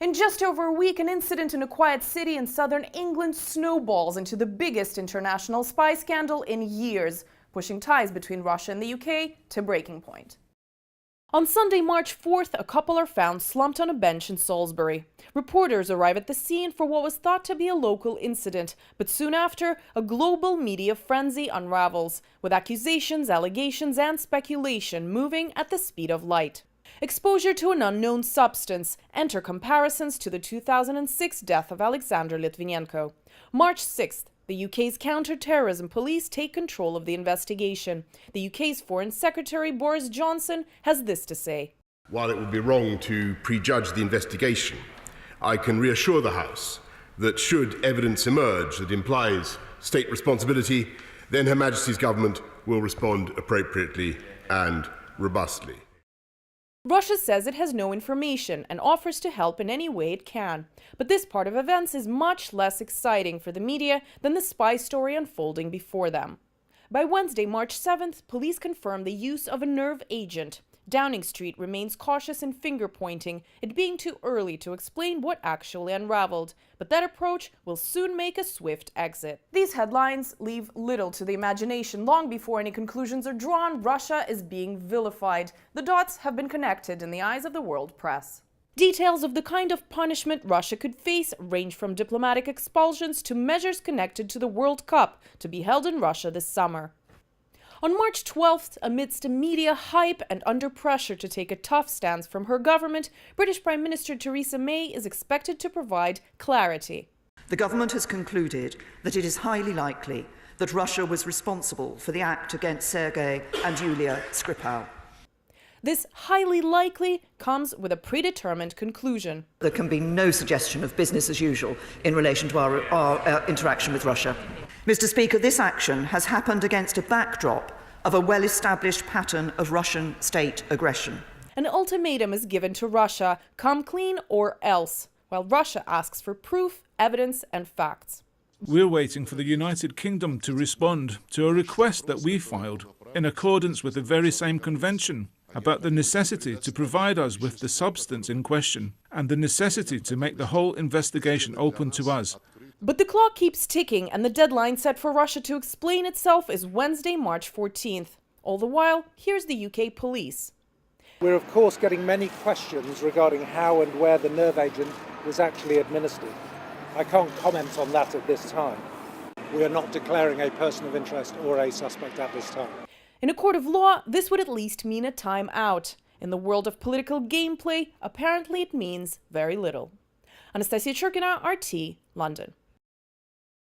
In just over a week, an incident in a quiet city in southern England snowballs into the biggest international spy scandal in years, pushing ties between Russia and the UK to breaking point. On Sunday, March 4th, a couple are found slumped on a bench in Salisbury. Reporters arrive at the scene for what was thought to be a local incident, but soon after, a global media frenzy unravels, with accusations, allegations, and speculation moving at the speed of light. Exposure to an unknown substance, enter comparisons to the 2006 death of Alexander Litvinenko. March 6th, the UK's counter-terrorism police take control of the investigation. The UK's Foreign Secretary Boris Johnson has this to say. While it would be wrong to prejudge the investigation, I can reassure the House that should evidence emerge that implies state responsibility, then Her Majesty's government will respond appropriately and robustly. Russia says it has no information and offers to help in any way it can. But this part of events is much less exciting for the media than the spy story unfolding before them. By Wednesday, March 7th, police confirmed the use of a nerve agent. Downing Street remains cautious in finger-pointing, it being too early to explain what actually unraveled. But that approach will soon make a swift exit. These headlines leave little to the imagination. Long before any conclusions are drawn, Russia is being vilified. The dots have been connected in the eyes of the world press. Details of the kind of punishment Russia could face range from diplomatic expulsions to measures connected to the World Cup to be held in Russia this summer. On March 12th, amidst a media hype and under pressure to take a tough stance from her government, British Prime Minister Theresa May is expected to provide clarity. The government has concluded that it is highly likely that Russia was responsible for the act against Sergei and Yulia Skripal. This highly likely comes with a predetermined conclusion. There can be no suggestion of business as usual in relation to our interaction with Russia. Mr. Speaker, this action has happened against a backdrop of a well-established pattern of Russian state aggression. An ultimatum is given to Russia, come clean or else, while Russia asks for proof, evidence and facts. We're waiting for the United Kingdom to respond to a request that we filed in accordance with the very same convention about the necessity to provide us with the substance in question and the necessity to make the whole investigation open to us. But the clock keeps ticking and the deadline set for Russia to explain itself is Wednesday, March 14th. All the while, here's the UK police. We're of course getting many questions regarding how and where the nerve agent was actually administered. I can't comment on that at this time. We are not declaring a person of interest or a suspect at this time. In a court of law, this would at least mean a time out. In the world of political gameplay, apparently it means very little. Anastasia Churkina, RT, London.